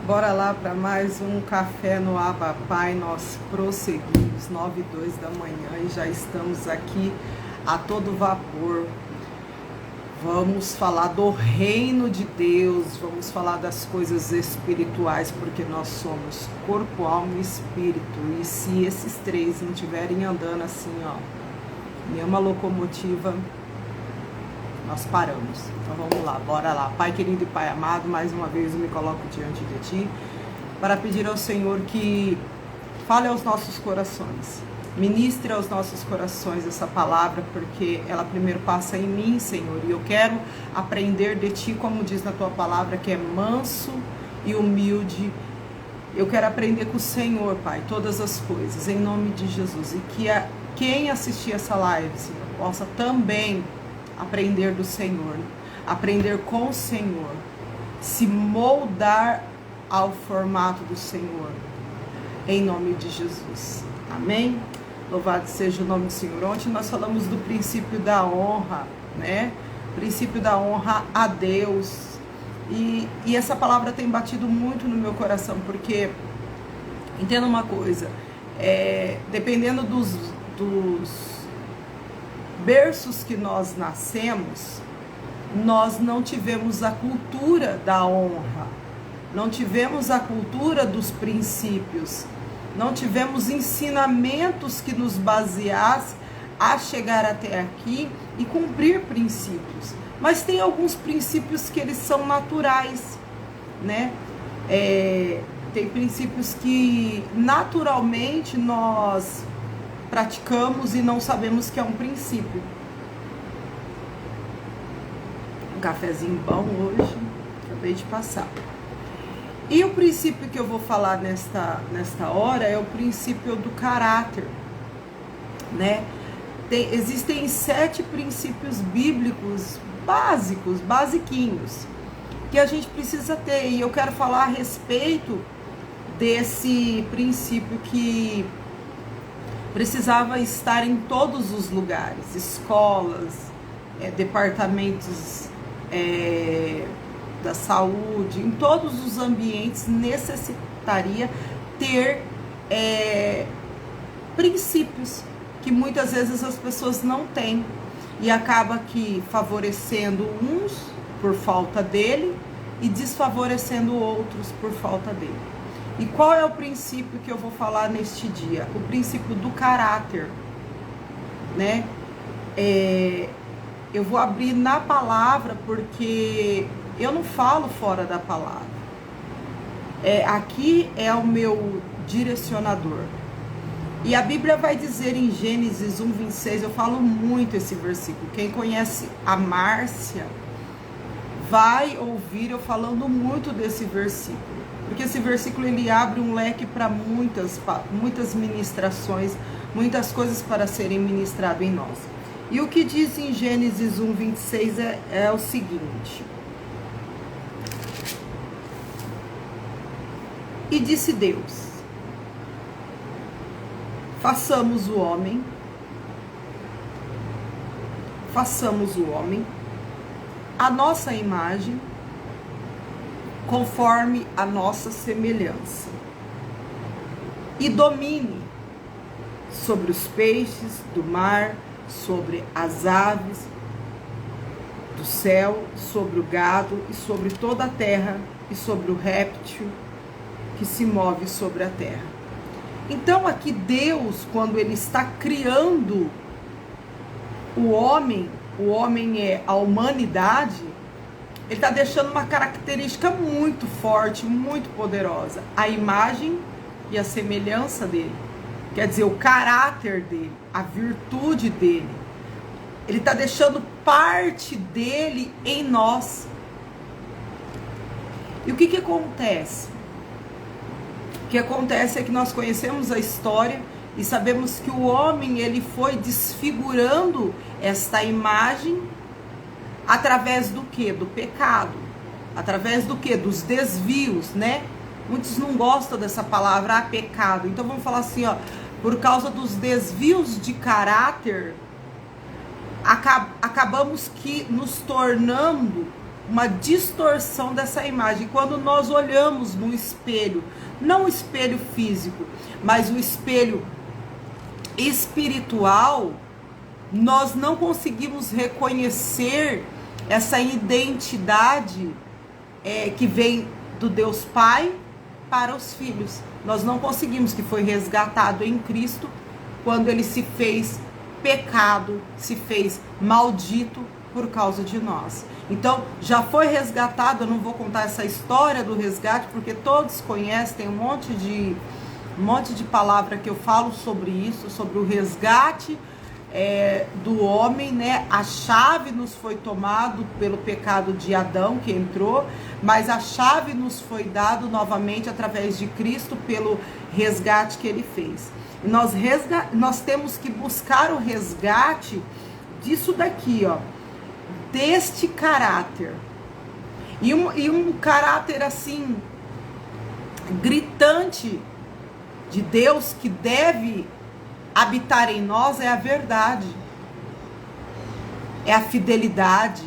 Bora lá para mais um Café no Abba Pai. Nós prosseguimos 9h02 da manhã e já estamos aqui a todo vapor. Vamos falar do reino de Deus, vamos falar das coisas espirituais, porque nós somos corpo, alma e espírito. E se esses três não estiverem andando assim, ó, nenhuma locomotiva, nós paramos. Então vamos lá, bora lá. Pai querido e Pai amado, mais uma vez eu me coloco diante de Ti para pedir ao Senhor que fale aos nossos corações, ministre aos nossos corações essa palavra, porque ela primeiro passa em mim, Senhor, e eu quero aprender de Ti, como diz na Tua palavra, que é manso e humilde. Eu quero aprender com o Senhor, Pai, todas as coisas, em nome de Jesus, e que quem assistir essa live, Senhor, possa também aprender do Senhor, aprender com o Senhor, se moldar ao formato do Senhor, em nome de Jesus, amém? Louvado seja o nome do Senhor. Ontem nós falamos do princípio da honra, né? Princípio da honra a Deus, e essa palavra tem batido muito no meu coração, porque, entenda uma coisa, dependendo dos berços que nós nascemos, nós não tivemos a cultura da honra, não tivemos a cultura dos princípios, não tivemos ensinamentos que nos baseassem a chegar até aqui e cumprir princípios. Mas tem alguns princípios que eles são naturais, né? Tem princípios que naturalmente nós praticamos e não sabemos que é um princípio. Um cafezinho bom hoje, acabei de passar. E o princípio que eu vou falar nesta hora é o princípio do caráter, né? Existem 7 princípios bíblicos básicos, basiquinhos, que a gente precisa ter. E eu quero falar a respeito desse princípio que precisava estar em todos os lugares, escolas, departamentos da saúde, em todos os ambientes necessitaria ter princípios que muitas vezes as pessoas não têm, e acaba que favorecendo uns por falta dele e desfavorecendo outros por falta dele. E qual é o princípio que eu vou falar neste dia? O princípio do caráter, né? Eu vou abrir na palavra, porque eu não falo fora da palavra. Aqui é o meu direcionador. E a Bíblia vai dizer em Gênesis 1:26, eu falo muito esse versículo. Quem conhece a Márcia vai ouvir eu falando muito desse versículo. Porque esse versículo ele abre um leque para muitas ministrações, muitas coisas para serem ministradas em nós. E o que diz em Gênesis 1:26 é o seguinte: E disse Deus: façamos o homem à nossa imagem, conforme a nossa semelhança, e domine sobre os peixes do mar, sobre as aves do céu, sobre o gado e sobre toda a terra, e sobre o réptil que se move sobre a terra. Então aqui Deus, quando ele está criando o homem é a humanidade, ele está deixando uma característica muito forte, muito poderosa: a imagem e a semelhança dele. Quer dizer, o caráter dele, a virtude dele. Ele está deixando parte dele em nós. E o que acontece? O que acontece é que nós conhecemos a história e sabemos que o homem ele foi desfigurando esta imagem através do quê? Do pecado. Através do quê? Dos desvios, né? Muitos não gostam dessa palavra, pecado. Então vamos falar assim, ó, por causa dos desvios de caráter, acabamos que nos tornando uma distorção dessa imagem. Quando nós olhamos no espelho, não o espelho físico, mas o espelho espiritual, nós não conseguimos reconhecer essa identidade que vem do Deus Pai para os filhos. Nós não conseguimos, que foi resgatado em Cristo, quando ele se fez pecado, se fez maldito por causa de nós. Então, já foi resgatado. Eu não vou contar essa história do resgate, porque todos conhecem, tem um monte de palavra que eu falo sobre isso, sobre o resgate do homem, né? A chave nos foi tomado pelo pecado de Adão, que entrou, mas a chave nos foi dado novamente através de Cristo pelo resgate que ele fez. E nós temos que buscar o resgate disso daqui, ó, deste caráter. E um caráter assim gritante de Deus que deve habitar em nós é a verdade, é a fidelidade,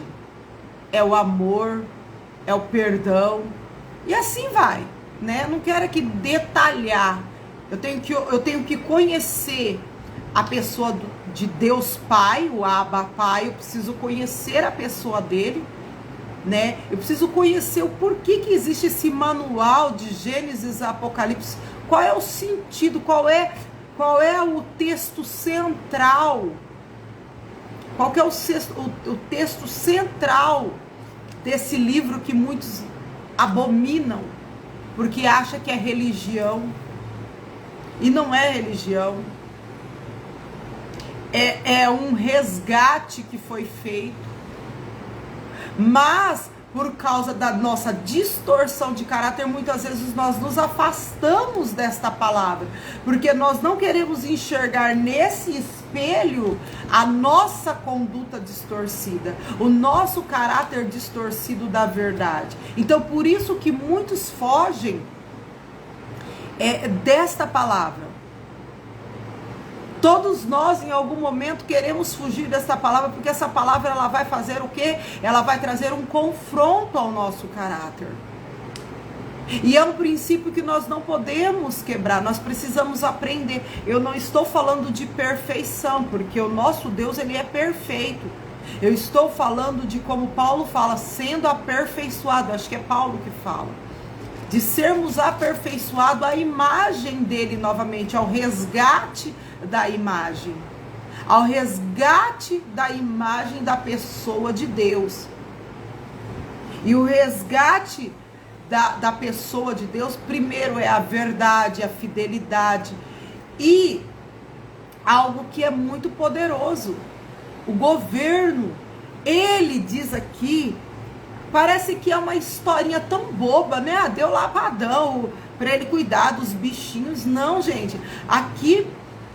é o amor, é o perdão, e assim vai, né? Não quero aqui detalhar. Eu tenho que conhecer a pessoa de Deus Pai, o Abba Pai. Eu preciso conhecer a pessoa dele, né? Eu preciso conhecer o porquê que existe esse manual de Gênesis a Apocalipse. Qual é o sentido? Qual é o texto central? Qual que é o texto central desse livro que muitos abominam, porque acham que é religião, e não é religião. É um resgate que foi feito, mas por causa da nossa distorção de caráter, muitas vezes nós nos afastamos desta palavra, porque nós não queremos enxergar nesse espelho a nossa conduta distorcida, o nosso caráter distorcido da verdade. Então, por isso que muitos fogem desta palavra. Todos nós, em algum momento, queremos fugir dessa palavra, porque essa palavra, ela vai fazer o quê? Ela vai trazer um confronto ao nosso caráter. E é um princípio que nós não podemos quebrar, nós precisamos aprender. Eu não estou falando de perfeição, porque o nosso Deus, ele é perfeito. Eu estou falando de, como Paulo fala, sendo aperfeiçoado. Acho que é Paulo que fala. De sermos aperfeiçoados à imagem dele novamente, ao resgate da imagem, ao resgate da imagem da pessoa de Deus. E o resgate da pessoa de Deus, primeiro é a verdade, a fidelidade e algo que é muito poderoso, o governo. Ele diz aqui, parece que é uma historinha tão boba, né? Deu lá para Adão, para ele cuidar dos bichinhos. Não, gente. Aqui,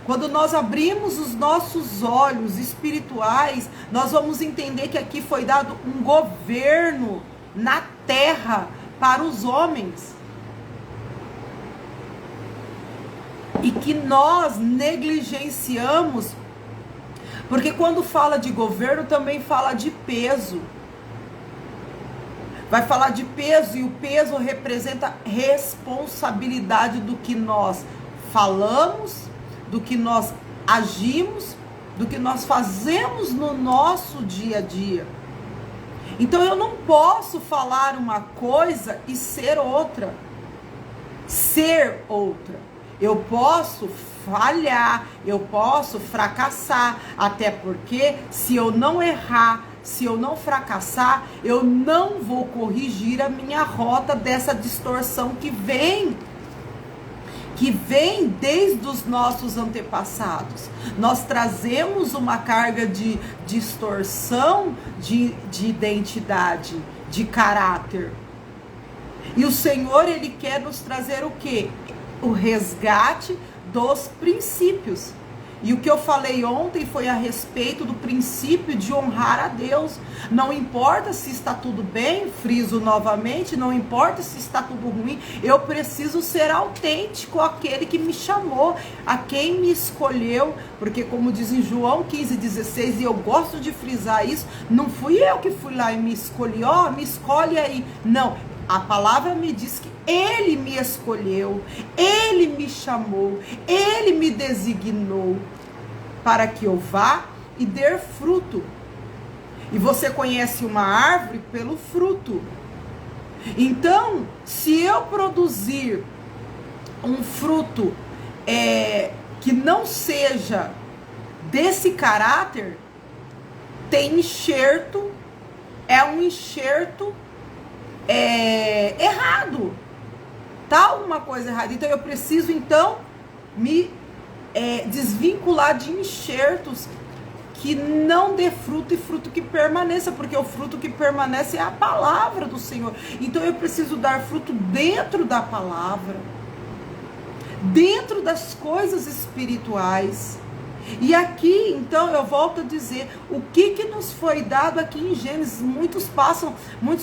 quando nós abrimos os nossos olhos espirituais, nós vamos entender que aqui foi dado um governo na terra para os homens. E que nós negligenciamos, porque quando fala de governo também fala de peso. Vai falar de peso, e o peso representa responsabilidade do que nós falamos, do que nós agimos, do que nós fazemos no nosso dia a dia. Então eu não posso falar uma coisa e ser outra. Eu posso falhar, eu posso fracassar, até porque se eu não errar, se eu não fracassar, eu não vou corrigir a minha rota dessa distorção que vem desde os nossos antepassados. Nós trazemos uma carga de distorção de identidade, de caráter. E o Senhor, ele quer nos trazer o quê? O resgate dos princípios. E o que eu falei ontem foi a respeito do princípio de honrar a Deus. Não importa se está tudo bem, friso novamente, não importa se está tudo ruim, eu preciso ser autêntico àquele que me chamou, a quem me escolheu, porque como diz em João 15,16, e eu gosto de frisar isso, não fui eu que fui lá e me escolhi, me escolhe aí. Não, a palavra me diz que Ele me escolheu, Ele me chamou, Ele me designou para que eu vá e dê fruto. E você conhece uma árvore pelo fruto. Então, se eu produzir um fruto que não seja desse caráter, tem enxerto, é um enxerto errado, tá alguma coisa errada. Então eu preciso me desvincular de enxertos que não dê fruto e fruto que permaneça, porque o fruto que permanece é a palavra do Senhor. Então eu preciso dar fruto dentro da palavra, dentro das coisas espirituais. E aqui, então, eu volto a dizer, o que nos foi dado aqui em Gênesis? Muitos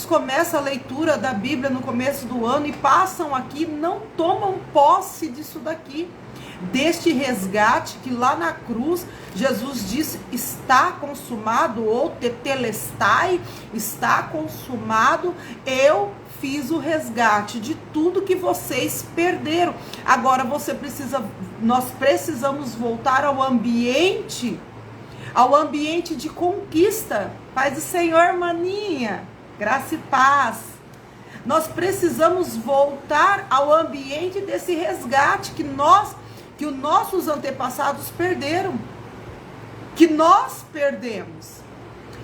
começam a leitura da Bíblia no começo do ano e passam aqui, não tomam posse disso daqui, deste resgate que lá na cruz, Jesus disse, está consumado, ou tetelestai, está consumado, eu fiz o resgate de tudo que vocês perderam. Agora nós precisamos voltar ao ambiente de conquista. Paz do Senhor, maninha, graça e paz. Nós precisamos voltar ao ambiente desse resgate que os nossos antepassados perderam, que nós perdemos.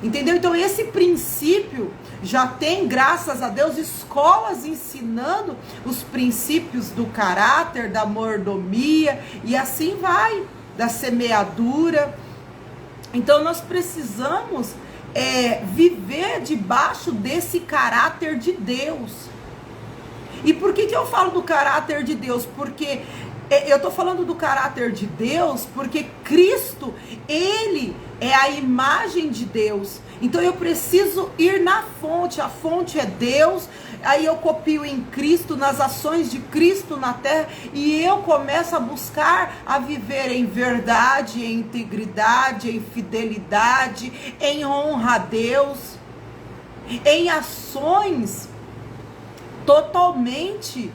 Entendeu? Então esse princípio já tem, graças a Deus, escolas ensinando os princípios do caráter, da mordomia, e assim vai, da semeadura. Então nós precisamos viver debaixo desse caráter de Deus. E por que eu falo do caráter de Deus? Porque eu estou falando do caráter de Deus porque Cristo, Ele é a imagem de Deus. Então eu preciso ir na fonte, a fonte é Deus, aí eu copio em Cristo, nas ações de Cristo na terra, e eu começo a buscar a viver em verdade, em integridade, em fidelidade, em honra a Deus, em ações totalmente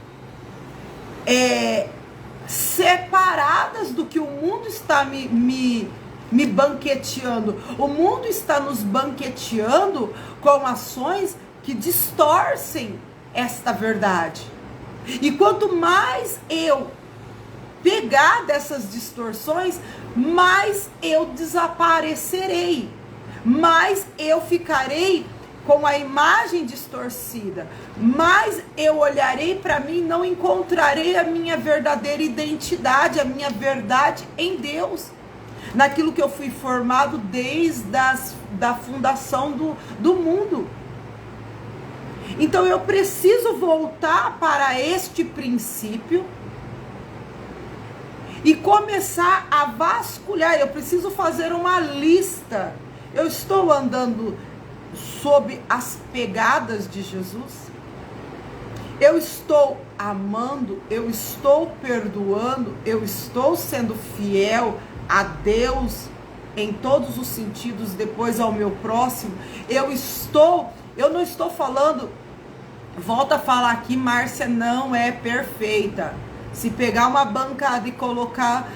separadas do que o mundo está me banqueteando. O mundo está nos banqueteando com ações que distorcem esta verdade. E quanto mais eu pegar dessas distorções, mais eu desaparecerei, mais eu ficarei com a imagem distorcida, mas eu olharei para mim e não encontrarei a minha verdadeira identidade, a minha verdade em Deus, naquilo que eu fui formado desde da fundação do mundo. Então eu preciso voltar para este princípio e começar a vasculhar. Eu preciso fazer uma lista. Eu estou andando sob as pegadas de Jesus? Eu estou amando, eu estou perdoando, eu estou sendo fiel a Deus em todos os sentidos, depois ao meu próximo? Eu não estou falando, volta a falar aqui, Márcia não é perfeita. Se pegar uma bancada e colocar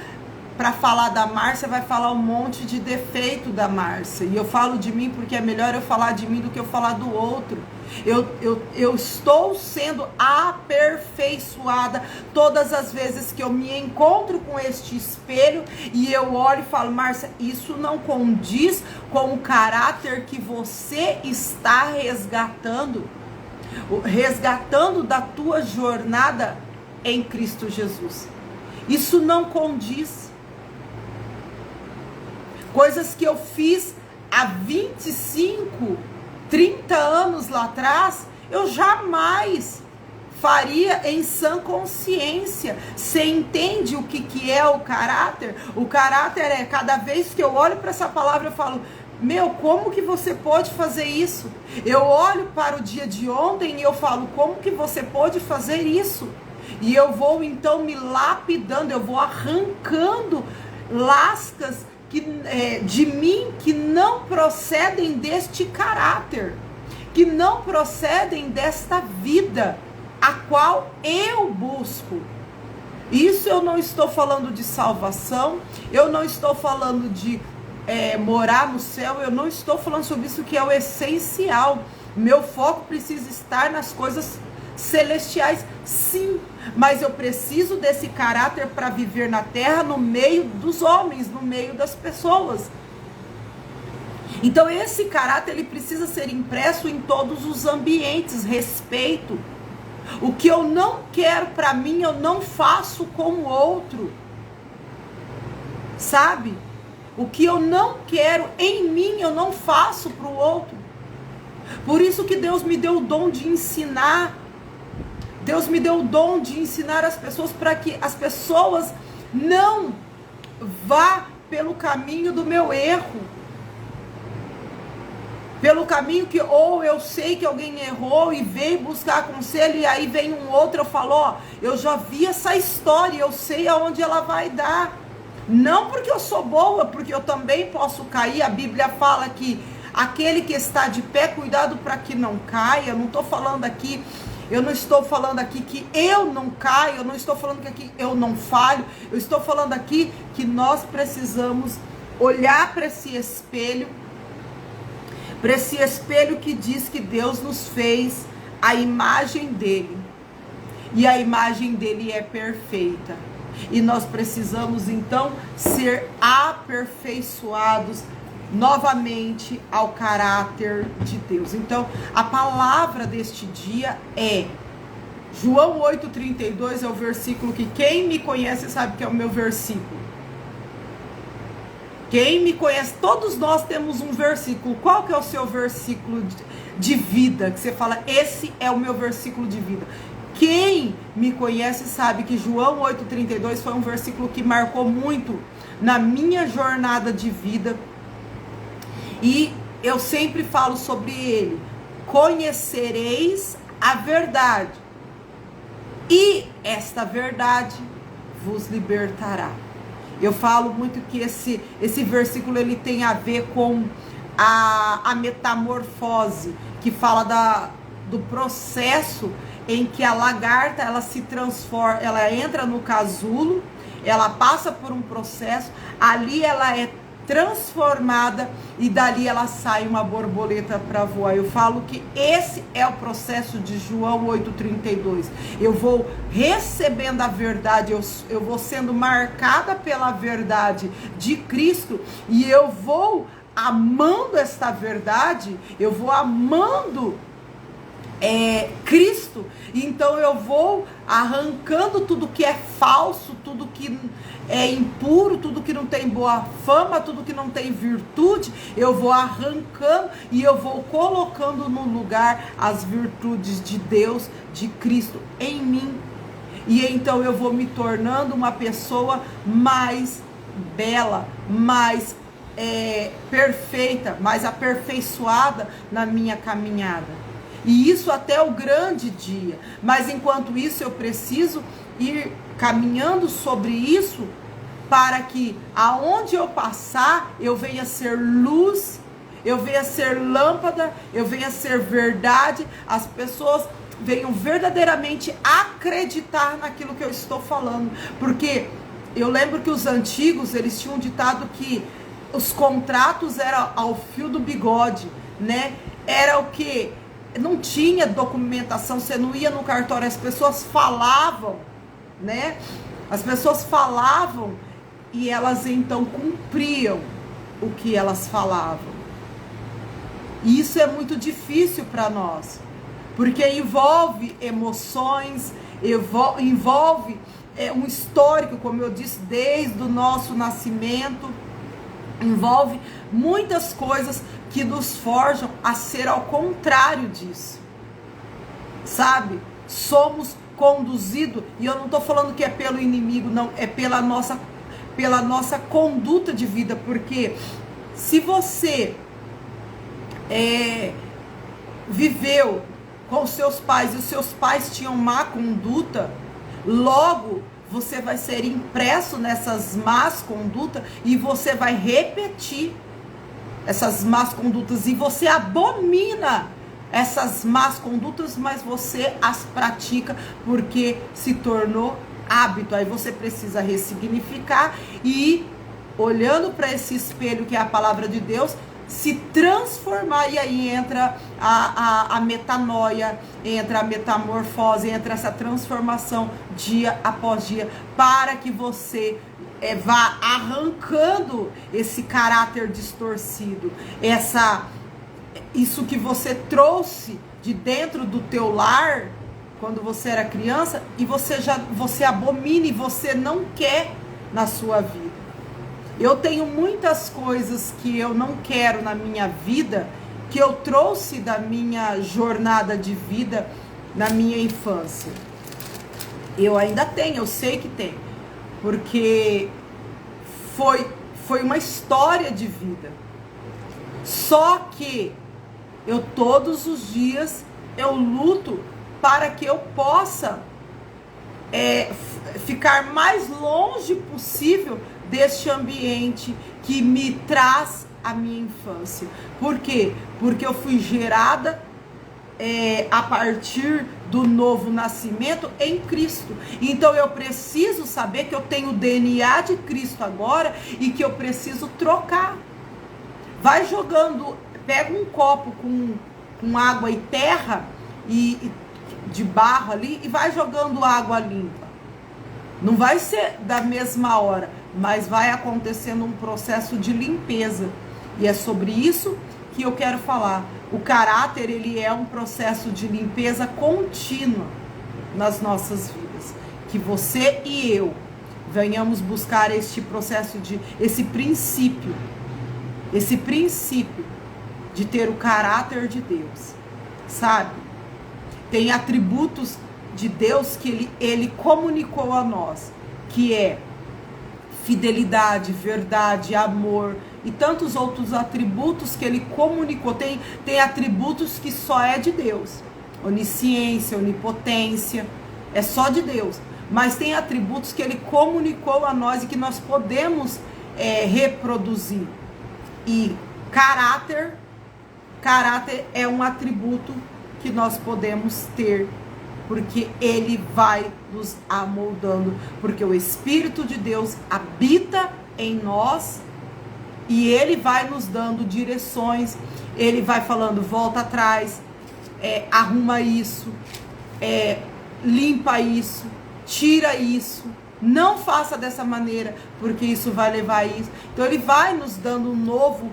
para falar da Márcia, vai falar um monte de defeito da Márcia. E eu falo de mim porque é melhor eu falar de mim do que eu falar do outro. Eu estou sendo aperfeiçoada todas as vezes que eu me encontro com este espelho e eu olho e falo, Márcia, isso não condiz com o caráter que você está resgatando da tua jornada em Cristo Jesus. Isso não condiz. Coisas que eu fiz há 25, 30 anos lá atrás, eu jamais faria em sã consciência. Você entende o que é o caráter? O caráter é, cada vez que eu olho para essa palavra, eu falo, meu, como que você pode fazer isso? Eu olho para o dia de ontem e eu falo, como que você pode fazer isso? E eu vou então me lapidando, eu vou arrancando lascas de mim que não procedem deste caráter, que não procedem desta vida a qual eu busco. Isso eu não estou falando de salvação, eu não estou falando de morar no céu, eu não estou falando sobre isso, que é o essencial. Meu foco precisa estar nas coisas celestiais, sim, mas eu preciso desse caráter para viver na terra, no meio dos homens, no meio das pessoas. Então esse caráter, ele precisa ser impresso em todos os ambientes. Respeito. O que eu não quero para mim, eu não faço com o outro, sabe? O que eu não quero em mim, eu não faço para o outro. Por isso que Deus me deu o dom de ensinar. Deus me deu o dom de ensinar as pessoas, para que as pessoas não vá pelo caminho do meu erro. Pelo caminho que ou eu sei que alguém errou e veio buscar conselho, e aí vem um outro, eu falo, ó, eu já vi essa história, eu sei aonde ela vai dar. Não porque eu sou boa, porque eu também posso cair. A Bíblia fala que aquele que está de pé, cuidado para que não caia. Eu não estou falando aqui, eu não estou falando aqui que eu não caio, eu não estou falando que aqui eu não falho. Eu estou falando aqui que nós precisamos olhar para esse espelho que diz que Deus nos fez a imagem dele. E a imagem dele é perfeita. E nós precisamos então ser aperfeiçoados novamente ao caráter de Deus. Então, a palavra deste dia é João 8,32, é o versículo que quem me conhece sabe que é o meu versículo. Quem me conhece, todos nós temos um versículo. Qual que é o seu versículo de vida? Que você fala, esse é o meu versículo de vida. Quem me conhece sabe que João 8,32 foi um versículo que marcou muito na minha jornada de vida. E eu sempre falo sobre ele. Conhecereis a verdade, e esta verdade vos libertará. Eu falo muito que esse versículo ele tem a ver com a metamorfose, que fala do processo em que a lagarta, ela se transforma, ela entra no casulo, ela passa por um processo, ali ela é transformada e dali ela sai uma borboleta para voar. Eu falo que esse é o processo de João 8,32. Eu vou recebendo a verdade, eu vou sendo marcada pela verdade de Cristo, e eu vou amando esta verdade, eu vou amando Cristo. Então eu vou arrancando tudo que é falso, tudo que é impuro, tudo que não tem boa fama, tudo que não tem virtude, eu vou arrancando e eu vou colocando no lugar as virtudes de Deus, de Cristo em mim. E então eu vou me tornando uma pessoa mais bela, mais perfeita, mais aperfeiçoada na minha caminhada. E isso até o grande dia. Mas enquanto isso eu preciso ir caminhando sobre isso, para que aonde eu passar eu venha ser luz, eu venha ser lâmpada, eu venha ser verdade, as pessoas venham verdadeiramente acreditar naquilo que eu estou falando. Porque eu lembro que os antigos, eles tinham ditado que os contratos eram ao fio do bigode, né? Era o que? Não tinha documentação, você não ia no cartório, as pessoas falavam, né? As pessoas falavam e elas então cumpriam o que elas falavam. E isso é muito difícil para nós, porque envolve emoções, envolve um histórico, como eu disse, desde o nosso nascimento, envolve muitas coisas que nos forjam a ser ao contrário disso. sabe? Somos conduzidos, e eu não estou falando que é pelo inimigo, não, é pela nossa conduta de vida, porque se você viveu com seus pais e os seus pais tinham má conduta, logo você vai ser impresso nessas más condutas e você vai repetir essas más condutas e você abomina essas más condutas, mas você as pratica porque se tornou hábito. Aí você precisa ressignificar e, olhando para esse espelho que é a palavra de Deus, se transformar. E aí entra a metanoia, entra a metamorfose, entra essa transformação dia após dia, para que você vá arrancando esse caráter distorcido, isso que você trouxe de dentro do teu lar quando você era criança, e você abomina e você não quer na sua vida. Eu tenho muitas coisas que eu não quero na minha vida, que eu trouxe da minha jornada de vida na minha infância. Eu ainda tenho, eu sei que tem, porque foi uma história de vida. Só que eu todos os dias eu luto para que eu possa ficar mais longe possível deste ambiente que me traz a minha infância. Por quê? Porque eu fui gerada a partir do novo nascimento em Cristo. Então eu preciso saber que eu tenho o DNA de Cristo agora e que eu preciso trocar. Vai jogando, pega um copo com água e terra e de barro ali e vai jogando água limpa. Não vai ser da mesma hora, mas vai acontecendo um processo de limpeza. E é sobre isso que eu quero falar. O caráter, ele é um processo de limpeza contínua nas nossas vidas. Que você e eu venhamos buscar este processo esse princípio de ter o caráter de Deus, sabe? Tem atributos de Deus que ele comunicou a nós, que é fidelidade, verdade, amor e tantos outros atributos que ele comunicou. Tem atributos que só é de Deus. Onisciência, onipotência, é só de Deus. Mas tem atributos que ele comunicou a nós e que nós podemos reproduzir. E caráter é um atributo que nós podemos ter, porque ele vai nos amoldando, porque o Espírito de Deus habita em nós e ele vai nos dando direções, ele vai falando, volta atrás, arruma isso, limpa isso, tira isso, não faça dessa maneira, porque isso vai levar a isso. Então ele vai nos dando um novo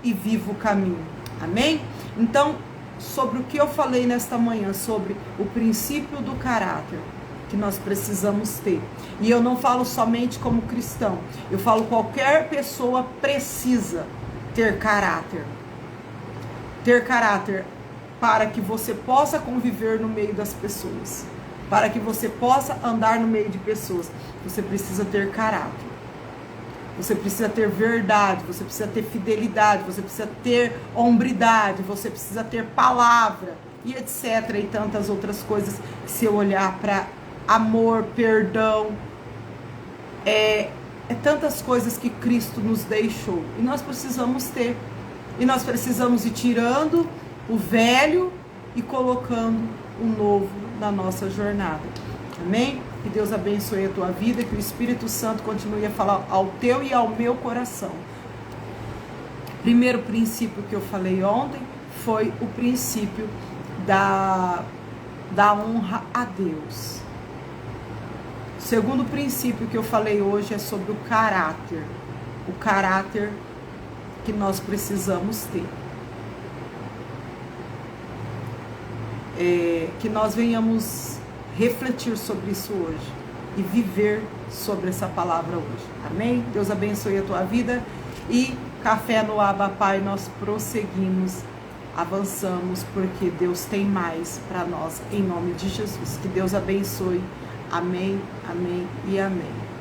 e vivo caminho, amém? Então, sobre o que eu falei nesta manhã, sobre o princípio do caráter que nós precisamos ter. E eu não falo somente como cristão, eu falo qualquer pessoa precisa ter caráter. Ter caráter para que você possa conviver no meio das pessoas, para que você possa andar no meio de pessoas. Você precisa ter caráter. Você precisa ter verdade, você precisa ter fidelidade, você precisa ter hombridade, você precisa ter palavra e etc. E tantas outras coisas. Se eu olhar para amor, perdão, tantas coisas que Cristo nos deixou. E nós precisamos ter. E nós precisamos ir tirando o velho e colocando o novo na nossa jornada. Amém? Que Deus abençoe a tua vida, que o Espírito Santo continue a falar ao teu e ao meu coração. Primeiro princípio que eu falei ontem foi o princípio da honra a Deus. Segundo princípio que eu falei hoje é sobre o caráter que nós precisamos ter. Que nós venhamos refletir sobre isso hoje e viver sobre essa palavra hoje. Amém? Deus abençoe a tua vida e café no Abba Pai, nós prosseguimos avançamos, porque Deus tem mais para nós, em nome de Jesus. Que Deus abençoe. Amém, amém e amém.